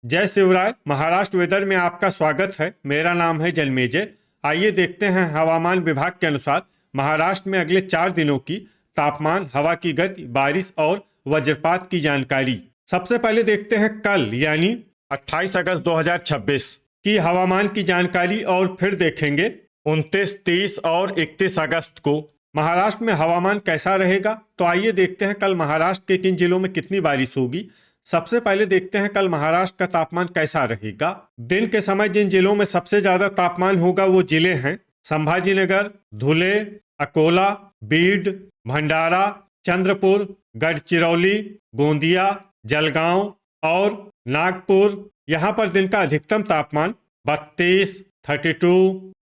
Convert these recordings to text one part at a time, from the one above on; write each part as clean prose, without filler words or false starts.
जय शिवराय। महाराष्ट्र वेदर में आपका स्वागत है। मेरा नाम है जन्मेजय। आइए देखते हैं हवामान विभाग के अनुसार महाराष्ट्र में अगले 4 दिनों की तापमान, हवा की गति, बारिश और वज्रपात की जानकारी। सबसे पहले देखते हैं कल यानी 28 अगस्त 2026 की हवामान की जानकारी और फिर देखेंगे 29, 30 और 31 अगस्त को महाराष्ट्र में हवामान कैसा रहेगा। तो आइए देखते हैं कल महाराष्ट्र के किन जिलों में कितनी बारिश होगी। सबसे पहले देखते हैं कल महाराष्ट्र का तापमान कैसा रहेगा। दिन के समय जिन जिलों में सबसे ज्यादा तापमान होगा वो जिले हैं संभाजीनगर, धुले, अकोला, बीड, भंडारा, चंद्रपुर, गढ़चिरौली, गोंदिया, जलगांव और नागपुर। यहाँ पर दिन का अधिकतम तापमान 32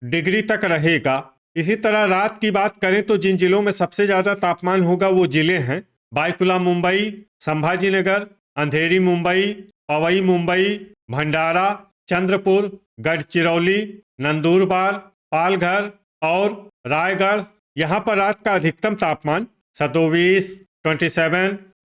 डिग्री तक रहेगा। इसी तरह रात की बात करें तो जिन जिलों में सबसे ज्यादा तापमान होगा वो जिले हैं बायकुला मुंबई, संभाजीनगर, अंधेरी मुंबई, पवई मुंबई, भंडारा, चंद्रपुर, गढ़चिरौली, नंदुरबार, पालघर और रायगढ़। यहाँ पर रात का अधिकतम तापमान 27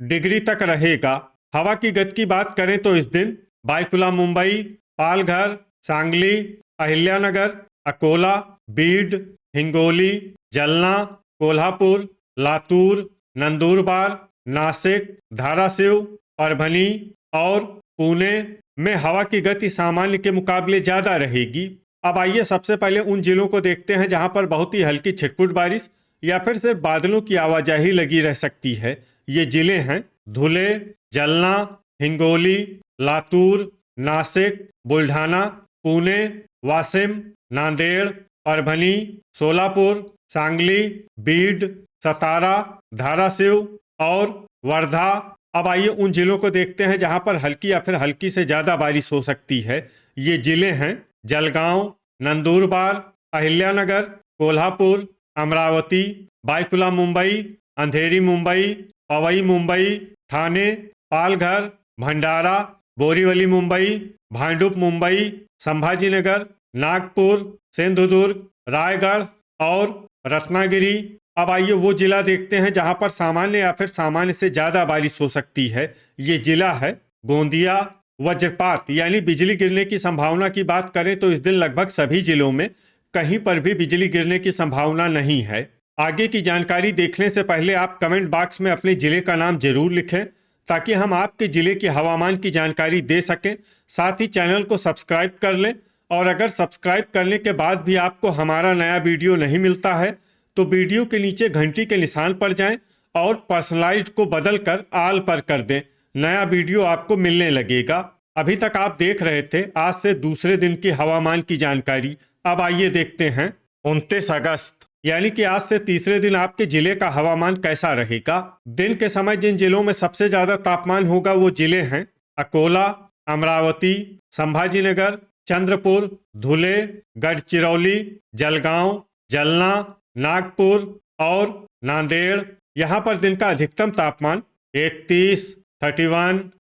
डिग्री तक रहेगा। हवा की गति की बात करें तो इस दिन बायकुला मुंबई, पालघर, सांगली, अहिल्यानगर, अकोला, बीड, हिंगोली, जलना, कोल्हापुर, लातूर, नंदुरबार, नासिक, धाराशिव, परभनी और पुणे में हवा की गति सामान्य के मुकाबले ज्यादा रहेगी। अब आइए सबसे पहले उन जिलों को देखते हैं जहां पर बहुत ही हल्की छिटपुट बारिश या फिर सिर्फ बादलों की आवाजाही लगी रह सकती है। ये जिले हैं धुले, जलना, हिंगोली, लातूर, नासिक, बुल्ढाना, पुणे, वाशिम, नांदेड़, परभनी, सोलापुर, सांगली, बीड, सतारा, धाराशिव और वर्धा। अब आइए उन जिलों को देखते हैं जहां पर हल्की या फिर हल्की से ज्यादा बारिश हो सकती है। ये जिले हैं जलगांव, नंदुरबार, अहिल्यानगर, कोल्हापुर, अमरावती, बायकुला मुंबई, अंधेरी मुंबई, पवई मुंबई, ठाणे, पालघर, भंडारा, बोरीवली मुंबई, भांडुप मुंबई, संभाजीनगर, नागपुर, सिंधुदुर्ग, रायगढ़ और रत्नागिरी। अब आइए वो जिला देखते हैं जहां पर सामान्य या फिर सामान्य से ज्यादा बारिश हो सकती है। ये जिला है गोंदिया। वज्रपात यानी बिजली गिरने की संभावना की बात करें तो इस दिन लगभग सभी जिलों में कहीं पर भी बिजली गिरने की संभावना नहीं है। आगे की जानकारी देखने से पहले आप कमेंट बॉक्स में अपने जिले का नाम जरूर लिखें ताकि हम आपके जिले के हवामान की जानकारी दे सकें। साथ ही चैनल को सब्सक्राइब कर लें और अगर सब्सक्राइब करने के बाद भी आपको हमारा नया वीडियो नहीं मिलता है तो वीडियो के नीचे घंटी के निशान पर जाएं और पर्सनलाइज्ड को बदलकर ऑल पर कर दें। नया वीडियो आपको मिलने लगेगा। अभी तक आप देख रहे थे आज से दूसरे दिन की हवामान की जानकारी। अब आइए देखते हैं 29 अगस्त यानी कि आज से तीसरे दिन आपके जिले का हवामान कैसा रहेगा। दिन के समय जिन जिलों में सबसे ज्यादा तापमान होगा वो जिले हैं अकोला, अमरावती, संभाजीनगर, चंद्रपुर, धुले, गढ़चिरौली, जलगांव, जलना, नागपुर और नांदेड़। यहाँ पर दिन का अधिकतम तापमान 31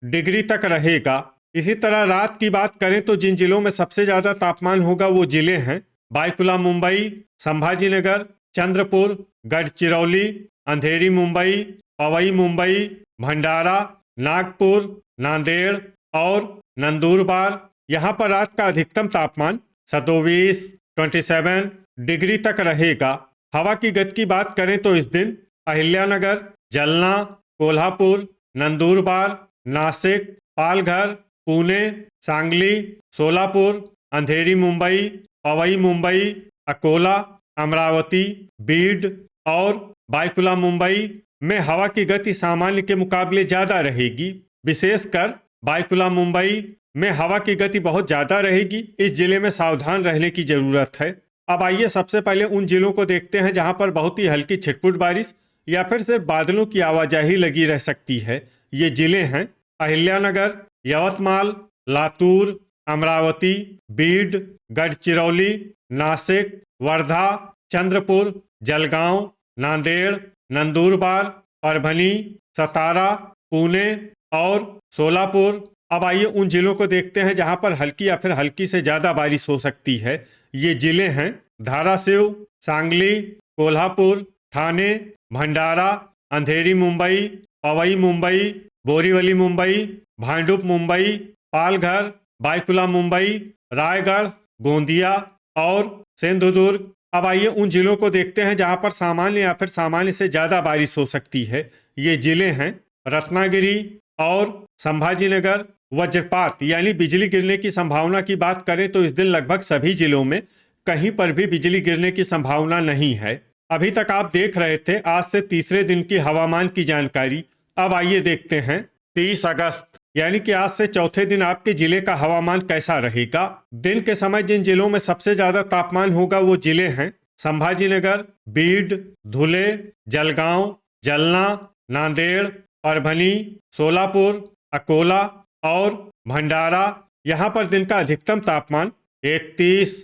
डिग्री तक रहेगा। इसी तरह रात की बात करें तो जिन जिलों में सबसे ज्यादा तापमान होगा वो जिले हैं बायकुला मुंबई, संभाजीनगर, चंद्रपुर, गढ़चिरौली, अंधेरी मुंबई, पवई मुंबई, भंडारा, नागपुर, नांदेड़ और नंदुरबार। यहाँ पर रात का अधिकतम तापमान 27 डिग्री तक रहेगा। हवा की गति की बात करें तो इस दिन अहिल्यानगर, जलना, कोल्हापुर, नंदुरबार, नासिक, पालघर, पुणे, सांगली, सोलापुर, अंधेरी मुंबई, पवई मुंबई, अकोला, अमरावती, बीड और बायकुला मुंबई में हवा की गति सामान्य के मुकाबले ज्यादा रहेगी। विशेषकर बायकुला मुंबई में हवा की गति बहुत ज्यादा रहेगी। इस जिले में सावधान रहने की जरूरत है। अब आइए सबसे पहले उन जिलों को देखते हैं जहां पर बहुत ही हल्की छिटपुट बारिश या फिर सिर्फ बादलों की आवाजाही लगी रह सकती है। ये जिले हैं अहिल्यानगर, यवतमाल, लातूर, अमरावती, बीड, गढ़चिरौली, नासिक, वर्धा, चंद्रपुर, जलगांव, नांदेड़, नंदुरबार, परभनी, सतारा, पुणे और सोलापुर। अब आइए उन जिलों को देखते हैं जहां पर हल्की या फिर हल्की से ज्यादा बारिश हो सकती है। ये जिले हैं धाराशिव, सांगली, कोल्हापुर, ठाणे, भंडारा, अंधेरी मुंबई, पवई मुंबई, बोरीवली मुंबई, भांडुप मुंबई, पालघर, बायकुला मुंबई, रायगढ़, गोंदिया और सिंधुदुर्ग। अब आइए उन जिलों को देखते हैं जहां पर सामान्य या फिर सामान्य से ज्यादा बारिश हो सकती है। ये जिले हैं रत्नागिरी और संभाजीनगर। वज्रपात यानी बिजली गिरने की संभावना की बात करें तो इस दिन लगभग सभी जिलों में कहीं पर भी बिजली गिरने की संभावना नहीं है। अभी तक आप देख रहे थे आज से तीसरे दिन की हवामान की जानकारी। अब आइए देखते हैं 30 अगस्त यानी कि आज से चौथे दिन आपके जिले का हवामान कैसा रहेगा। दिन के समय जिन जिलों में सबसे ज्यादा तापमान होगा वो जिले हैं संभाजीनगर, बीड, धुले, जलगांव, जलना, नांदेड़, परभनी, सोलापुर, अकोला और भंडारा। यहाँ पर दिन का अधिकतम तापमान 31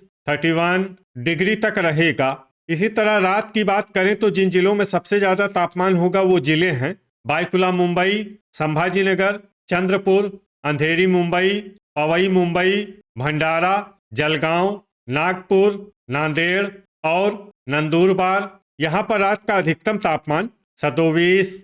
डिग्री तक रहेगा। इसी तरह रात की बात करें तो जिन जिलों में सबसे ज्यादा तापमान होगा वो जिले हैं बायकुला मुंबई, संभाजीनगर, चंद्रपुर, अंधेरी मुंबई, पवई मुंबई, भंडारा, जलगांव, नागपुर, नांदेड़ और नंदुरबार। यहाँ पर रात का अधिकतम तापमान 27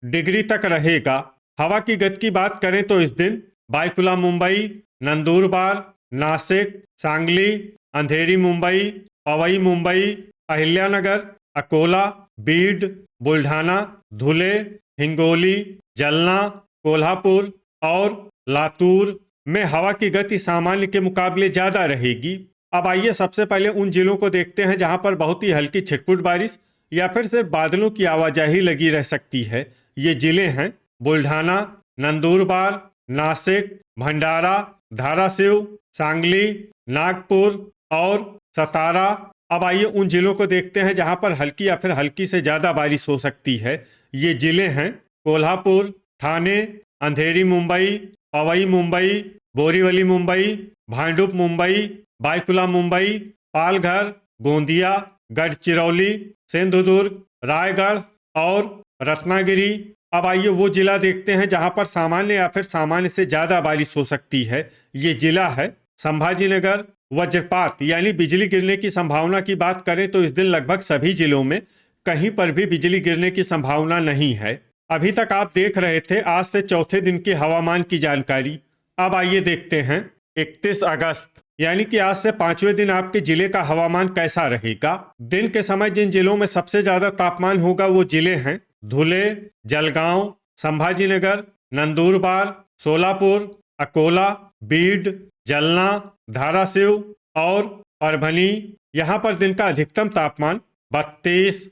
डिग्री तक रहेगा। हवा की गति की बात करें तो इस दिन बायकुला मुंबई, नंदुरबार, नासिक, सांगली, अंधेरी मुंबई, पवई मुंबई, अहिल्यानगर, अकोला, बीड, बुल्ढाना, धुले, हिंगोली, जलना, कोल्हापुर और लातूर में हवा की गति सामान्य के मुकाबले ज्यादा रहेगी। अब आइए सबसे पहले उन जिलों को देखते हैं जहां पर बहुत ही हल्की छिटपुट बारिश या फिर सिर्फ बादलों की आवाजाही लगी रह सकती है। ये जिले हैं बुल्ढाना, नंदुरबार, नासिक, भंडारा, धाराशिव, सांगली, नागपुर और सतारा। अब आइए उन जिलों को देखते हैं जहां पर हल्की या फिर हल्की से ज्यादा बारिश हो सकती है। ये जिले हैं कोल्हापुर, ठाणे, अंधेरी मुंबई, पवई मुंबई, बोरीवली मुंबई, भांडुप मुंबई, बायकुला मुंबई, पालघर, गोंदिया, गढ़चिरौली, सिंधुदुर्ग, रायगढ़ और रत्नागिरी। अब आइए वो जिला देखते हैं जहां पर सामान्य या फिर सामान्य से ज्यादा बारिश हो सकती है। ये जिला है संभाजीनगर। वज्रपात यानी बिजली गिरने की संभावना की बात करें तो इस दिन लगभग सभी जिलों में कहीं पर भी बिजली गिरने की संभावना नहीं है। अभी तक आप देख रहे थे आज से चौथे दिन की हवामान की जानकारी। अब आइए देखते हैं 31 अगस्त यानी कि आज से पांचवें दिन आपके जिले का हवामान कैसा रहेगा। दिन के समय जिन जिलों में सबसे ज्यादा तापमान होगा वो जिले हैं धुले, जलगांव, संभाजीनगर, नंदुरबार, सोलापुर, अकोला, बीड, जलना, धाराशिव और परभनी। यहाँ पर दिन का अधिकतम तापमान 32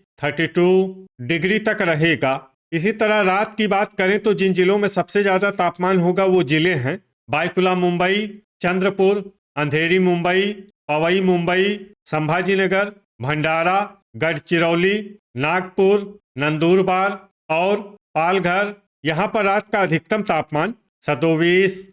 डिग्री तक रहेगा। इसी तरह रात की बात करें तो जिन जिलों में सबसे ज्यादा तापमान होगा वो जिले हैं बायकुला मुंबई, चंद्रपुर, अंधेरी मुंबई, पवई मुंबई, संभाजीनगर, भंडारा, गढ़चिरौली, नागपुर, नंदुरबार और पालघर। यहाँ पर रात का अधिकतम तापमान 27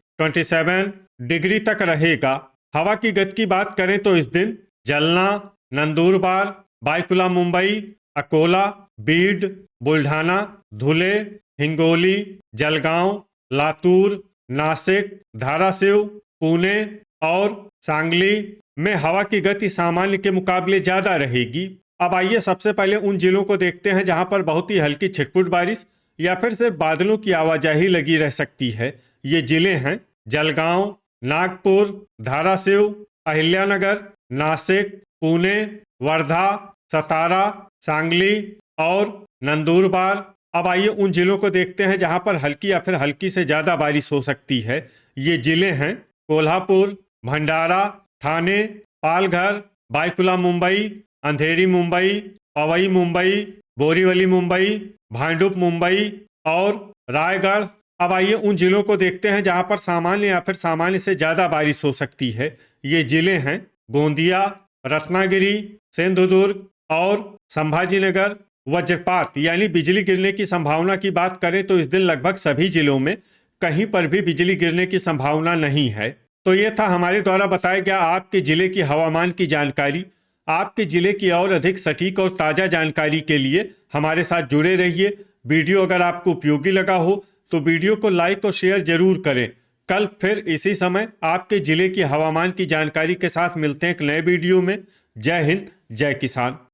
डिग्री तक रहेगा। हवा की गति की बात करें तो इस दिन जलना, नंदुरबार, बायकुला मुंबई, अकोला, बीड, बुल्ढाना, धुले, हिंगोली, जलगांव, लातूर, नासिक, धाराशिव, पुणे और सांगली में हवा की गति सामान्य के मुकाबले ज्यादा रहेगी। अब आइए सबसे पहले उन जिलों को देखते हैं जहां पर बहुत ही हल्की छिटपुट बारिश या फिर सिर्फ बादलों की आवाजाही लगी रह सकती है। ये जिले हैं जलगांव, नागपुर, धाराशिव, अहिल्यानगर, नासिक, पुणे, वर्धा, सतारा, सांगली और नंदुरबार। अब आइए उन जिलों को देखते हैं जहां पर हल्की या फिर हल्की से ज्यादा बारिश हो सकती है। ये जिले हैं कोल्हापुर, भंडारा, ठाणे, पालघर, बायकुला मुंबई, अंधेरी मुंबई, पवई मुंबई, बोरीवली मुंबई, भांडुप मुंबई और रायगढ़। अब आइए उन जिलों को देखते हैं जहां पर सामान्य या फिर सामान्य से ज्यादा बारिश हो सकती है। ये जिले हैं गोंदिया, रत्नागिरी, सिंधुदुर्ग और संभाजीनगर। वज्रपात यानी बिजली गिरने की संभावना की बात करें तो इस दिन लगभग सभी जिलों में कहीं पर भी बिजली गिरने की संभावना नहीं है। तो ये था हमारे द्वारा बताया गया आपके जिले की हवामान की जानकारी। आपके जिले की और अधिक सटीक और ताज़ा जानकारी के लिए हमारे साथ जुड़े रहिए। वीडियो अगर आपको उपयोगी लगा हो तो वीडियो को लाइक और शेयर जरूर करें। कल फिर इसी समय आपके जिले की हवामान की जानकारी के साथ मिलते हैं एक नए वीडियो में। जय हिंद, जय किसान।